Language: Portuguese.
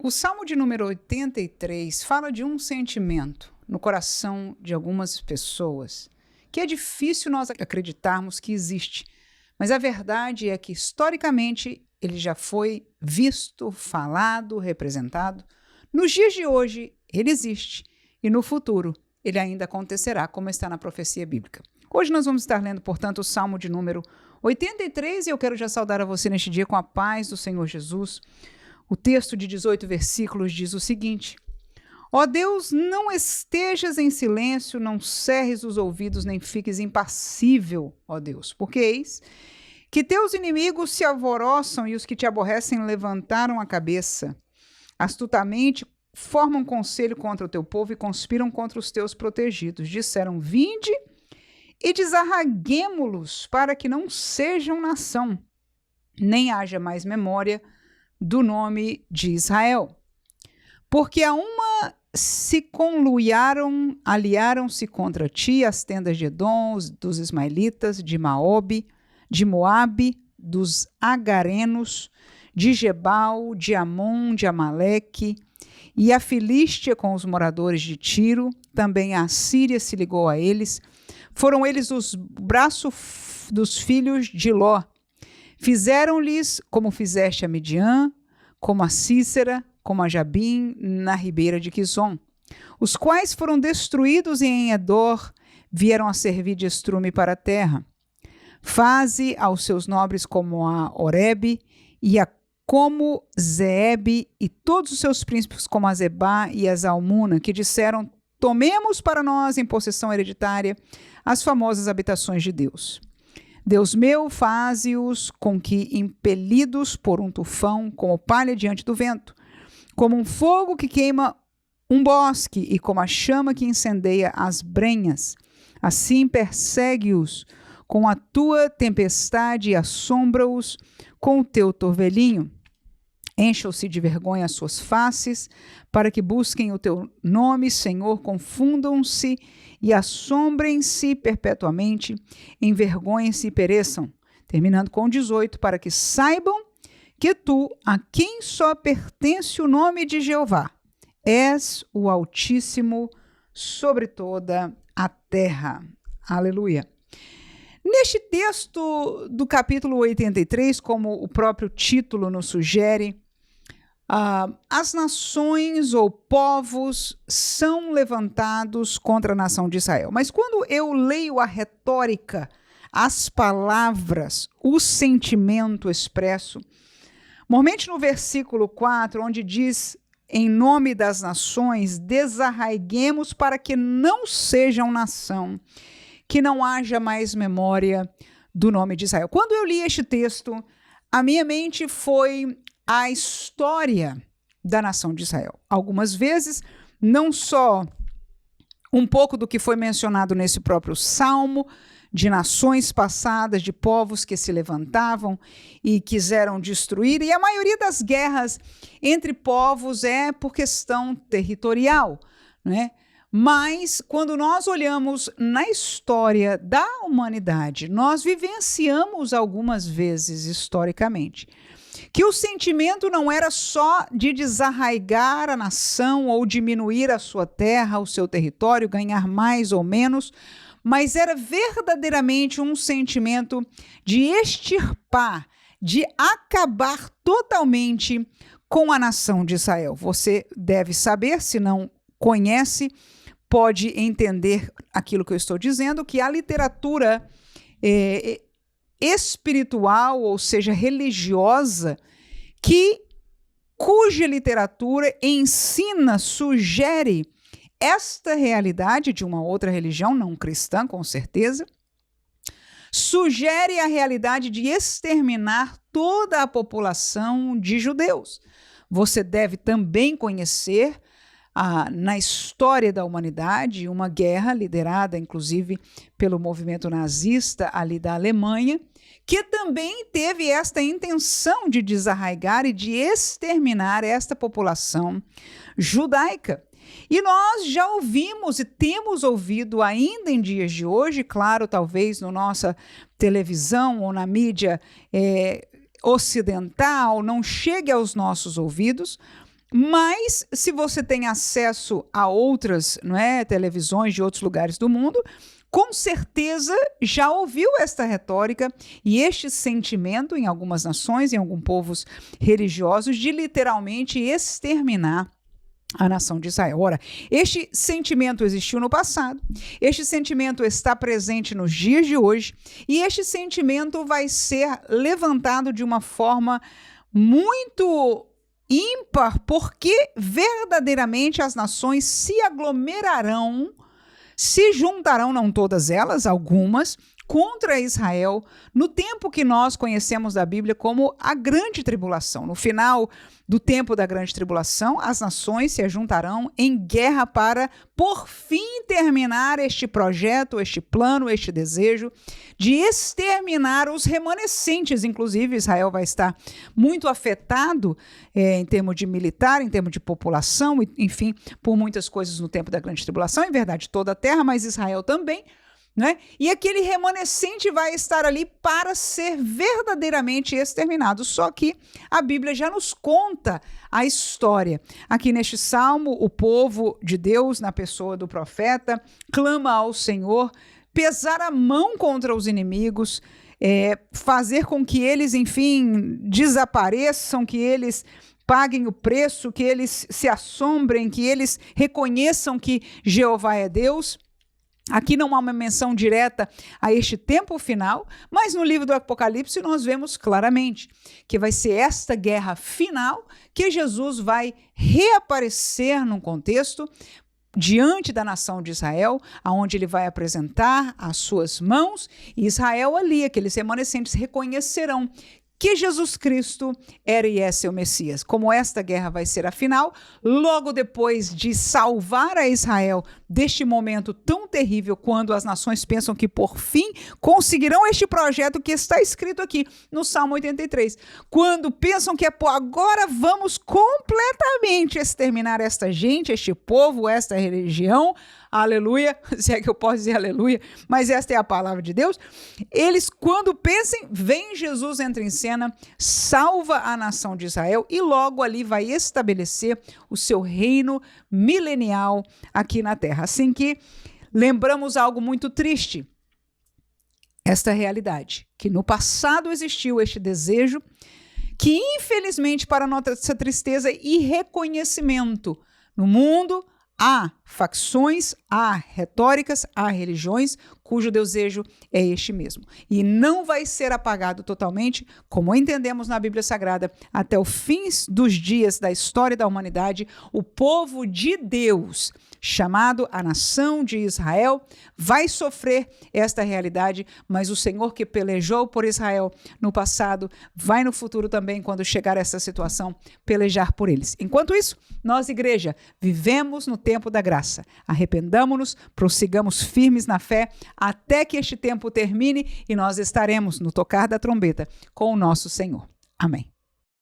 O Salmo de número 83 fala de um sentimento no coração de algumas pessoas que é difícil nós acreditarmos que existe, mas a verdade é que historicamente ele já foi visto, falado, representado. Nos dias de hoje ele existe e no futuro ele ainda acontecerá, como está na profecia bíblica. Hoje nós vamos estar lendo, portanto, o Salmo de número 83 e eu quero já saudar a você neste dia com a paz do Senhor Jesus. O texto de 18 versículos diz o seguinte: Ó Deus, não estejas em silêncio, não cerres os ouvidos, nem fiques impassível, ó Deus, porque eis que teus inimigos se alvoroçam e os que te aborrecem levantaram a cabeça. Astutamente formam conselho contra o teu povo e conspiram contra os teus protegidos. Disseram: vinde e desarraguemo-los para que não sejam nação, nem haja mais memória do nome de Israel. Porque a uma se conluiaram, aliaram-se contra ti as tendas de Edom, dos ismaelitas, de Moabe, dos agarenos, de Gebal, de Amon, de Amaleque, e a Filístia com os moradores de Tiro, também a Assíria se ligou a eles. Foram eles os braços dos filhos de Ló. Fizeram-lhes como fizeste a Midian, como a Cícera, como a Jabim, na ribeira de Quizon, os quais foram destruídos e em Endor vieram a servir de estrume para a terra. Faze aos seus nobres como a Oreb e a como Zeeb, e todos os seus príncipes como a Zebá e a Zalmuna, que disseram: tomemos para nós em possessão hereditária as famosas habitações de Deus. Deus meu, faze-os com que, impelidos por um tufão, como palha diante do vento, como um fogo que queima um bosque e como a chama que incendeia as brenhas, assim persegue-os com a tua tempestade e assombra-os com o teu torvelinho. Encham-se de vergonha as suas faces, para que busquem o teu nome, Senhor, confundam-se e assombrem-se perpetuamente, envergonhem-se e pereçam. Terminando com 18, para que saibam que tu, a quem só pertence o nome de Jeová, és o Altíssimo sobre toda a terra. Aleluia. Neste texto do capítulo 83, como o próprio título nos sugere, as nações ou povos são levantados contra a nação de Israel. Mas quando eu leio a retórica, as palavras, o sentimento expresso, normalmente no versículo 4, onde diz: em nome das nações, desarraiguemos para que não sejam nação, que não haja mais memória do nome de Israel. Quando eu li este texto, a minha mente foi a história da nação de Israel. Algumas vezes, não só um pouco do que foi mencionado nesse próprio Salmo, de nações passadas, de povos que se levantavam e quiseram destruir, e a maioria das guerras entre povos é por questão territorial, né? Mas, quando nós olhamos na história da humanidade, nós vivenciamos algumas vezes, historicamente, que o sentimento não era só de desarraigar a nação ou diminuir a sua terra, o seu território, ganhar mais ou menos, mas era verdadeiramente um sentimento de extirpar, de acabar totalmente com a nação de Israel. Você deve saber, se não conhece, pode entender aquilo que eu estou dizendo, que a literatura espiritual, ou seja, religiosa, cuja literatura ensina, sugere esta realidade de uma outra religião, não cristã, com certeza, sugere a realidade de exterminar toda a população de judeus. Você deve também conhecer na história da humanidade, uma guerra liderada, inclusive, pelo movimento nazista ali da Alemanha, que também teve esta intenção de desarraigar e de exterminar esta população judaica. E nós já ouvimos e temos ouvido ainda em dias de hoje, claro, talvez na nossa televisão ou na mídia ocidental não chegue aos nossos ouvidos, Mas, se você tem acesso a outras, não é, televisões de outros lugares do mundo, com certeza já ouviu esta retórica e este sentimento em algumas nações, em alguns povos religiosos, de literalmente exterminar a nação de Israel. Ora, este sentimento existiu no passado, este sentimento está presente nos dias de hoje e este sentimento vai ser levantado de uma forma muito ímpar, porque verdadeiramente as nações se aglomerarão, se juntarão, não todas elas, algumas, contra Israel, no tempo que nós conhecemos da Bíblia como a grande tribulação. No final do tempo da grande tribulação, as nações se juntarão em guerra para, por fim, terminar este projeto, este plano, este desejo de exterminar os remanescentes. Inclusive, Israel vai estar muito afetado em termos de militar, em termos de população, enfim, por muitas coisas no tempo da grande tribulação. Em verdade, toda a terra, mas Israel também. Né? E aquele remanescente vai estar ali para ser verdadeiramente exterminado. Só que a Bíblia já nos conta a história. Aqui neste salmo, o povo de Deus, na pessoa do profeta, clama ao Senhor, pesar a mão contra os inimigos, fazer com que eles, enfim, desapareçam, que eles paguem o preço, que eles se assombrem, que eles reconheçam que Jeová é Deus. Aqui não há uma menção direta a este tempo final, mas no livro do Apocalipse nós vemos claramente que vai ser esta guerra final que Jesus vai reaparecer num contexto diante da nação de Israel, aonde ele vai apresentar as suas mãos, e Israel ali, aqueles remanescentes, reconhecerão que Jesus Cristo era e é seu Messias. Como esta guerra vai ser a final, logo depois de salvar a Israel deste momento tão terrível, quando as nações pensam que por fim conseguirão este projeto que está escrito aqui no Salmo 83. Quando pensam que agora vamos completamente exterminar esta gente, este povo, esta religião, aleluia, se é que eu posso dizer aleluia, mas esta é a palavra de Deus. Eles, quando pensem, vem Jesus, entra em cena, salva a nação de Israel e logo ali vai estabelecer o seu reino milenial aqui na terra. Assim que lembramos algo muito triste, esta realidade, que no passado existiu este desejo, que infelizmente, para nossa tristeza e reconhecimento, no mundo há facções, há retóricas, há religiões cujo desejo é este mesmo. E não vai ser apagado totalmente, como entendemos na Bíblia Sagrada, até o fim dos dias da história da humanidade. O povo de Deus, chamado a nação de Israel, vai sofrer esta realidade, mas o Senhor que pelejou por Israel no passado, vai no futuro também, quando chegar essa situação, pelejar por eles. Enquanto isso, nós, igreja, vivemos no tempo da graça. Arrependamo-nos, prossigamos firmes na fé, até que este tempo termine e nós estaremos no tocar da trombeta com o nosso Senhor. Amém.